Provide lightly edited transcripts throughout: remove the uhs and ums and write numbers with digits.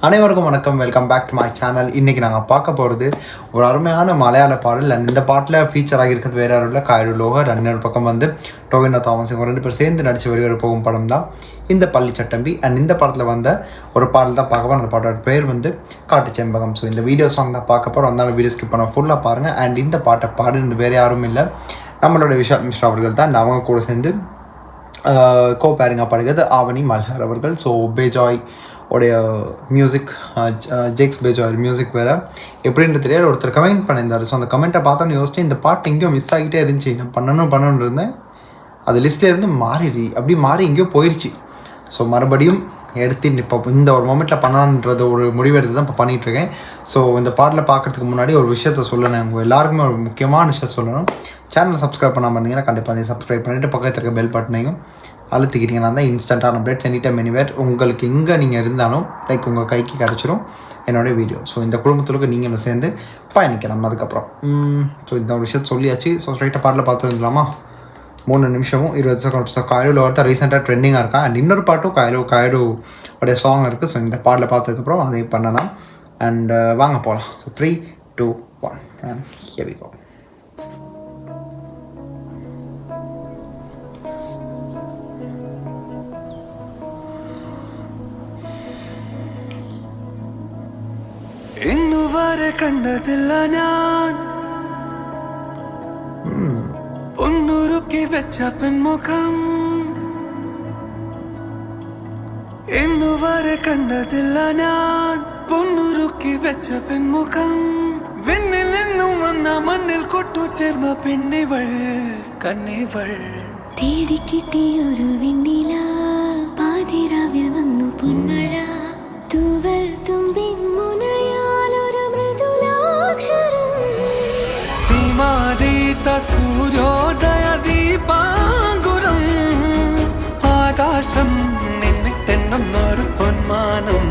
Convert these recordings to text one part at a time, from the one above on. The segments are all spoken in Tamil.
அனைவருக்கும் வணக்கம். Welcome back to my channel. இன்றைக்கி நாங்கள் பார்க்க போகிறது ஒரு அருமையான மலையாள பாடல். அண்ட் இந்த பாட்டில் ஃபீச்சர் ஆகியிருக்கிறது வேறு யாரும் இல்லை, காயடு லோகர். இன்னொரு பக்கம் வந்து டொவினோ தாமஸ். இவங்க 2 பேர் சேர்ந்து நடித்து வெளிவர போகும் படம் தான் இந்த பள்ளி சட்டம்பி. அண்ட் இந்த படத்தில் வந்த ஒரு பாடல் தான் பார்க்க போகிறோம். அந்த பாட்டோட பேர் வந்து காட்டு செம்பகம். ஸோ இந்த வீடியோ சாங் தான் பார்க்க போகிறோம். அதனால வீடியோ ஸ்கிப் பண்ண ஃபுல்லாக பாருங்கள். அண்ட் இந்த பாட்டை பாடுறது வேறு யாரும் இல்லை, நம்மளோட விஷால் மிஸ்ரா அவர்கள் தான். அவங்க கூட சேர்ந்து கோபேரிங்காக பாடுகிறது ஆவணி மல்ஹர் அவர்கள். ஸோ பேஜாய் உடைய மியூசிக், ஜேக்ஸ் பேஜாய் மியூசிக் வேறு எப்படின்னு தெரியாது. ஒருத்தர் கமெண்ட் பண்ணியிருந்தார். ஸோ அந்த கமெண்ட்டை பார்த்தோன்னு யோசிச்சு இந்த பாட்டு எங்கேயோ மிஸ் ஆகிட்டே இருந்துச்சு, நான் பண்ணணும்னு இருந்தேன். அது லிஸ்ட்லேருந்து மாறி எங்கேயோ போயிடுச்சு. ஸோ மறுபடியும் எடுத்து இப்போ இந்த ஒரு மொமெண்ட்டில் பண்ணலான்றது ஒரு முடிவெடுத்து தான் இப்போ பண்ணிகிட்ருக்கேன். ஸோ இந்த பாட்டில் பார்க்குறதுக்கு முன்னாடி ஒரு விஷயத்த சொல்லணும். உங்கள் எல்லாருக்குமே ஒரு முக்கியமான விஷயம் சொல்லணும். சேனலை சப்ஸ்கிரைப் பண்ணாமல் இருந்தீங்கன்னா கண்டிப்பாக அதை சப்ஸ்கிரைப் பண்ணிவிட்டு பக்கத்தில் இருக்க பெல் பட்டனையும் அழுத்திக்கிட்டீங்கன்னா தான் இன்ஸ்டண்ட்டான அப்டேட்ஸ் எனி டைம் எனிவேர் உங்களுக்கு எங்கே நீங்கள் இருந்தாலும் லைக் உங்கள் கைக்கு கிடச்சிரும் என்னோடய வீடியோ. ஸோ இந்த குடும்பத்துக்கு நீங்களும் சேர்ந்து பயணிக்கலாம். அதுக்கப்புறம் ஸோ இந்த ஒரு விஷயத்தை சொல்லியாச்சு. ஸோ ஸ்ட்ரைட்டாக பாட்டில் பார்த்துருந்துலாமா? 3 நிமிஷமும் 20 செகண்ட். காயடு ஒருத்தர் ரீசெண்டாக ட்ரெண்டிங்காக இருக்கான். அண்ட் இன்னொரு பாட்டும் காயடு உடைய சாங் இருக்குது. ஸோ இந்த பாட்டில் பார்த்ததுக்கப்புறம் அதையும் பண்ணலாம். அண்ட் வாங்க போகலாம். So 3, 2, 1 and here we go. ഇന്നുവരെ കണ്ടതില്ല ഞാൻ പൊന്നുരുക്കി വെച്ച പെൺമുഖം. ഇന്നുവരെ കണ്ടതില്ല ഞാൻ പൊന്നുരുക്കി വെച്ച പെൺമുഖം. വെണ്ണിൽ നിന്നും വന്ന മണ്ണിൽ കൊട്ടു ചേർന്ന പെണ്ണിവൾ കണ്ണിവൾ. തേടിക്കിട്ടിയൊരു വെണ്ണില പാതിരാവിൽ വന്നു പൊന്മഴ. തൂവൽ തുമ്പിൻ മുനയാലൊരു മൃദുലാക്ഷരം. സീമാതീത സൂര്യോദയ ദീപാങ്കുരം. ആകാശം നിന്നിട്ടെന്നൊരു പൊന്മാനം.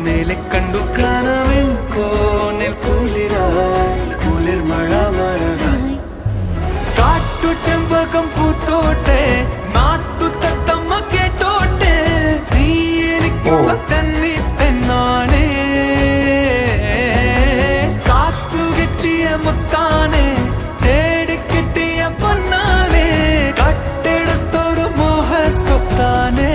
മേലെ കണ്ടു കനവിൻ കോണിൽ കുളിരായി കുളിർ മഴ മഴകായി. കാട്ടു ചെമ്പകം പൂത്തോട്ടെ നാട്ടു തത്തമ്മ കേട്ടോട്ടെ. നീ എനിക്കുള്ള തന്നി പെണ്ണാണേ. കാത്തു കിട്ടിയ മുത്താനെ തേടി കിട്ടിയ പൊന്നാണേ. കട്ടെടുത്തൊരു മോഹ സ്വത്താനേ.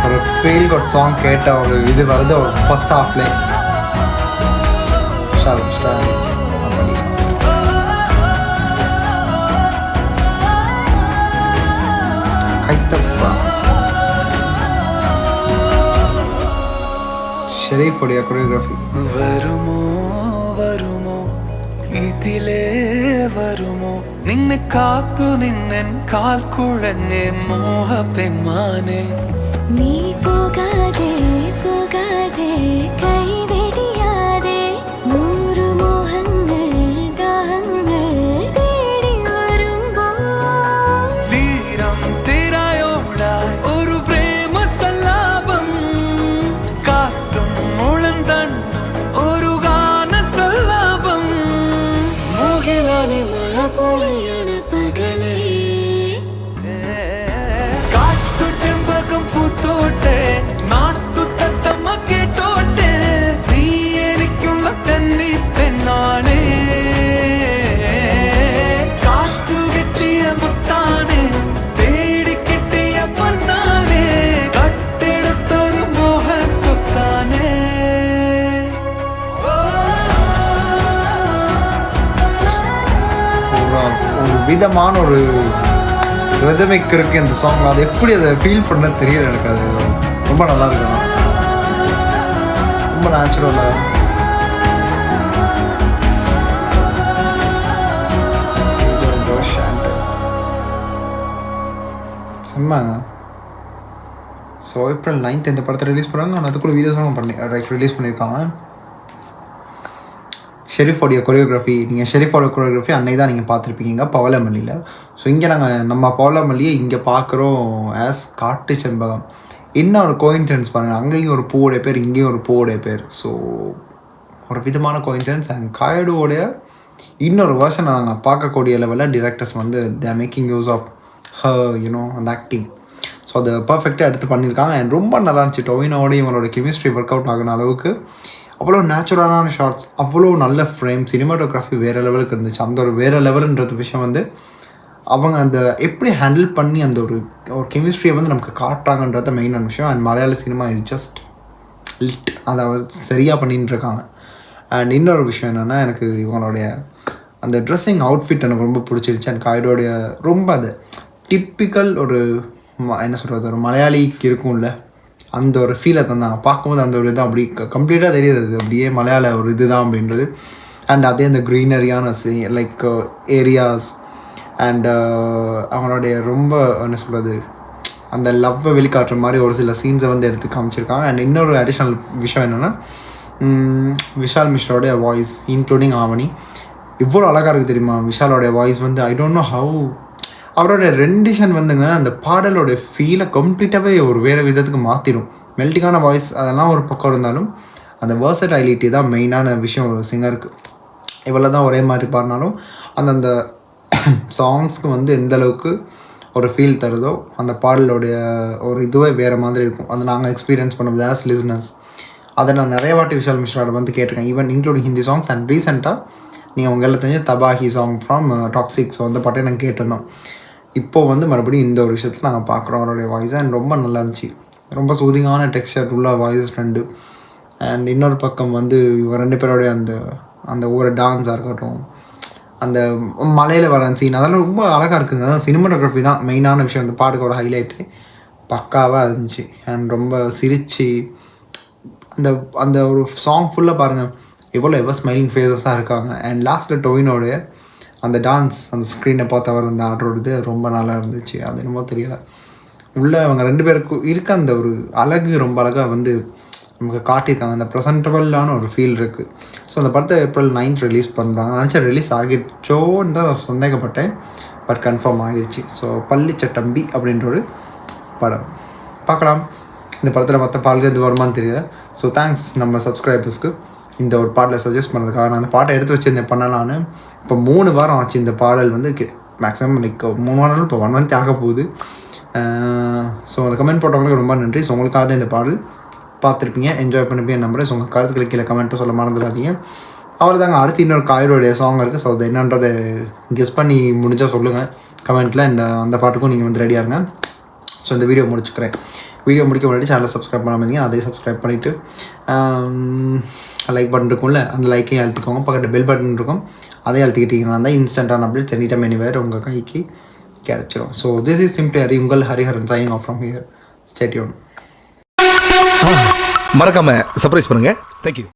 ஒரு ஃபீல் குட் சாங் கேட்ட ஒரு இது வருது ஒரு ஃபர்ஸ்ட் ஹாஃப்லே. ஷெரீஃபுடைய கொரியோகிராஃபி. വരുമോ വരുമോ ഇതിലേ വരുമോ. നിന്നെ കാത്തു നിന്നൻ കാൽ കുഴഞ്ഞേ മോഹ പെൺമാനെ. നീ പോകാതെ പോകാതെ കൈവെടിയാതെ 100 മോഹങ്ങൾ ദാഹങ്ങൾ തേടി വരുമ്പോൾ. തീരം തിരയോടായി ഒരു പ്രേമ സല്ലാപം. കാറ്റും മുളന്തണ്ടും ഒരു ഗാന സല്ലാപം. മുകിലാനെ മഴ പൊഴിയണ പകലേ. കാട്ടു ചെമ്പകം പൂത്തോട്ടെ നാട്ടു തത്തമ്മ കേട്ടോട്ടെ. നീ എനിക്കുള്ള തന്നി പെണ്ണാണേ. കാറ്റു കിട്ടിയ മുത്താനെ തേടി കിട്ടിയ പൊന്നാനെ. കട്ടെടുത്തൊരു മോഹ സ്വത്താനേ. ஒரு விதமான ஒரு ரிதமிக் இருக்குது இந்த சாங். அது எப்படி அதை ஃபீல் பண்ண தெரியல எனக்கு. அது ரொம்ப நல்லா இருக்கும், ரொம்ப நேச்சுரலாக. செம்மாங்க. ஸோ April 9th இந்த படத்தை ரிலீஸ் பண்ணுறாங்க. ஆனால் அதுக்குள்ள வீடியோஸும் ரிலீஸ் பண்ணியிருக்காங்க. ஷெரீஃபோடைய கொரியோகிராஃபி, நீங்கள் ஷெரீஃபோட கொரியோகிராஃபி அன்னைக்கு தான் நீங்கள் பார்த்துருப்பீங்க பவளமல்லியில். ஸோ இங்கே நம்ம பவளமல்லியை இங்கே பார்க்குறோம் ஆஸ் காட்டு செம்பகம். இன்னும் ஒரு கோயின்சிடன்ஸ் பாருங்கள், அங்கேயும் ஒரு பூவோடைய பேர், இங்கேயும் ஒரு பூவோடைய பேர். ஸோ ஒரு விதமான கோயின்சிடன்ஸ். அண்ட் காயடுவோடைய இன்னொரு வேர்ஷன் நாங்கள் பார்க்கக்கூடிய லெவலில் டிரெக்டர்ஸ் வந்து they are making use of அந்த ஆக்டிங். ஸோ ஸோ அதை பர்ஃபெக்டாக எடுத்து பண்ணியிருக்காங்க. அண்ட் ரொம்ப நல்லா இருந்துச்சு. டொவினோட இவங்களோட கெமிஸ்ட்ரி ஒர்க் அவுட் ஆகின அளவுக்கு அவ்வளோ நேச்சுரலான ஷார்ட்ஸ், அவ்வளோ நல்ல ஃப்ரேம், சினிமாட்டோகிராஃபி வேறு லெவலுக்கு இருந்துச்சு. அந்த ஒரு வேறு லெவலுன்றது விஷயம் வந்து அவங்க அந்த எப்படி ஹேண்டில் பண்ணி அந்த ஒரு கெமிஸ்ட்ரியை வந்து நமக்கு காட்டுறாங்கன்றத மெயினான விஷயம். அண்ட் மலையாள சினிமா இஸ் ஜஸ்ட் லிட், அதை சரியாக பண்ணிட்டு இருக்காங்க. அண்ட் இன்னொரு விஷயம் என்னென்னா, எனக்கு இவங்களுடைய அந்த ட்ரெஸ்ஸிங் அவுட்ஃபிட் எனக்கு ரொம்ப பிடிச்சிருச்சு. அண்ட் காய்டோடைய ரொம்ப அது டிப்பிக்கல் ஒரு என்ன சொல்கிறது, ஒரு மலையாளிக்கு இருக்கும்ல அந்த ஒரு ஃபீலை தந்தாங்க. பார்க்கும்போது அந்த ஒரு இதுதான் அப்படி கம்ப்ளீட்டாக தெரியுது, அது அப்படியே மலையாள ஒரு இது தான் அப்படின்றது. அண்ட் அதே அந்த க்ரீனரியான லைக் ஏரியாஸ் அண்ட் அவங்களுடைய ரொம்ப என்ன சொல்கிறது, அந்த லவ்வை வெளிக்காட்டுற மாதிரி ஒரு சில சீன்ஸை வந்து எடுத்து காமிச்சிருக்காங்க. அண்ட் இன்னொரு அடிஷ்னல் விஷயம் என்னென்னா, விஷால் மிஸ்ரோடைய வாய்ஸ் இன்க்ளூடிங் ஆவணி இவ்வளோ அழகாக இருக்குது தெரியுமா. விஷாலோடைய வாய்ஸ் வந்து ஐ டோன்ட் நோ ஹவு, அவரோட ரெண்டிஷன் வந்துங்க அந்த பாடலோடைய ஃபீலை கம்ப்ளீட்டாகவே ஒரு வேறு விதத்துக்கு மாற்றிடும். மெல்டிங்கான வாய்ஸ் அதெல்லாம் ஒரு பக்கம் இருந்தாலும் அந்த வேர்சடைலிட்டி தான் மெயினான விஷயம் ஒரு சிங்கருக்கு. இவ்வளோ தான் ஒரே மாதிரி பாடினாலும் அந்தந்த சாங்ஸ்க்கு வந்து எந்த அளவுக்கு ஒரு ஃபீல் தருதோ அந்த பாடலோடைய ஒரு இதுவே வேறு மாதிரி இருக்கும். அதை நாங்கள் எக்ஸ்பீரியன்ஸ் பண்ணுவோம் ஆஸ் லிசனர்ஸ். அதை நான் நிறைய வாட்டி விஷால் மிஸ்ராவோட வந்து கேட்டிருக்கேன், even including Hindi songs. And ரீசெண்டாக நீங்கள் உங்கள் எல்லாம் தெரிஞ்ச தபாஹி சாங் ஃப்ரம் டாக்ஸிக், ஸோ அந்த பாட்டை நாங்கள் கேட்டிருந்தோம். இப்போது வந்து மறுபடியும் இந்த ஒரு விஷயத்தில் நாங்கள் பார்க்குறோம் அவருடைய வாய்ஸ். அண்ட் ரொம்ப நல்லா இருந்துச்சு, ரொம்ப சூதிங்கான டெக்ஸ்சர் உள்ள வாய்ஸ் ரெண்டு. அண்ட் இன்னொரு பக்கம் வந்து இவங்க ரெண்டு பேரோடைய அந்த ஒரு டான்ஸாக இருக்கட்டும், அந்த மலையில் வர சீன், அதெல்லாம் ரொம்ப அழகாக இருக்குங்க. அதான் சினிமாட்டோகிராஃபி தான் மெயினான விஷயம். அந்த பாட்டுக்கு ஒரு ஹைலைட்டு பக்காவாக இருந்துச்சு. அண்ட் ரொம்ப சிரித்து அந்த ஒரு சாங் ஃபுல்லாக பாருங்கள் எவ்வளோ ஸ்மைலிங் ஃபேஸஸாக இருக்காங்க. அண்ட் லாஸ்ட்டில் டொவினோடைய அந்த டான்ஸ், அந்த ஸ்க்ரீனை பார்த்து அவர் அந்த ஆடுறது ரொம்ப நல்லா இருந்துச்சு. அது என்னமோ தெரியலை, உள்ளே அவங்க ரெண்டு பேருக்கும் இருக்க அந்த ஒரு அழகு ரொம்ப அழகாக வந்து நமக்கு காட்டியிருக்காங்க. அந்த ப்ரெசன்டபுளான ஒரு ஃபீல் இருக்குது. ஸோ அந்த படத்தை April 9 ரிலீஸ் பண்ணுறாங்க. நினச்சா ரிலீஸ் ஆகிடுச்சோன்னு தான் சந்தேகப்பட்டேன், பட் கன்ஃபார்ம் ஆகிடுச்சு. ஸோ பள்ளிச்சட்டம்பி அப்படின்ற ஒரு படம் பார்க்கலாம். இந்த படத்தில் மற்ற பாடல்கள் எது வருமானு தெரியல. ஸோ தேங்க்ஸ் நம்ம சப்ஸ்கிரைபர்ஸ்க்கு இந்த ஒரு பாடலை சஜஸ்ட் பண்ணதுக்காக. நான் அந்த பாட்டை எடுத்து வச்சுருந்தேன் பண்ணலான்னு. இப்போ 3 வாரம் ஆச்சு இந்த பாடல் வந்து மேக்ஸிமம் லைக் 3 வாரம், இப்போ 1 month ஆக போகுது. ஸோ அந்த கமெண்ட் போட்டவங்களுக்கு ரொம்ப நன்றி. ஸோ உங்களுக்காக தான் இந்த பாடல் பார்த்துருப்பீங்க, என்ஜாய் பண்ணிப்பீங்க நம்புறேன். ஸோ உங்கள் கருத்துக்களை கீழே கமெண்ட்டை சொல்ல மறந்துடாதீங்க. அவ்வளோதாங்க. அடுத்து இன்னொரு காயரோடைய சாங் இருக்குது. ஸோ அது என்னன்றதை கெஸ் பண்ணி முடிஞ்சால் சொல்லுங்கள் கமெண்ட்டில். அண்ட் அந்த பாட்டுக்கும் நீங்கள் வந்து ரெடியாக இருங்க. ஸோ இந்த வீடியோ முடிச்சுக்கிறேன். வீடியோ முடிக்க முன்னாடி சேனலை சப்ஸ்கிரைப் பண்ணாமல் அதையும் சப்ஸ்கிரைப் பண்ணிவிட்டு லைக் பட்டன் இருக்கும்ல, அந்த லைக்கையும் அழுத்திக்கோங்க. பக்கத்தில் பெல் பட்டன் இருக்கும், அதையும் அழுத்திக்கிட்டீங்கன்னா தான் இன்ஸ்டன்டான அப்டேட்ஸ் எனி டைம் எனிவேர் உங்கள் கைக்கு கிடைச்சிடும். So this is simply Hari, உங்கள் Hariharan signing off from here. Stay tuned. மறக்காம சர்ப்ரைஸ் பண்ணுங்க. தேங்க்யூ.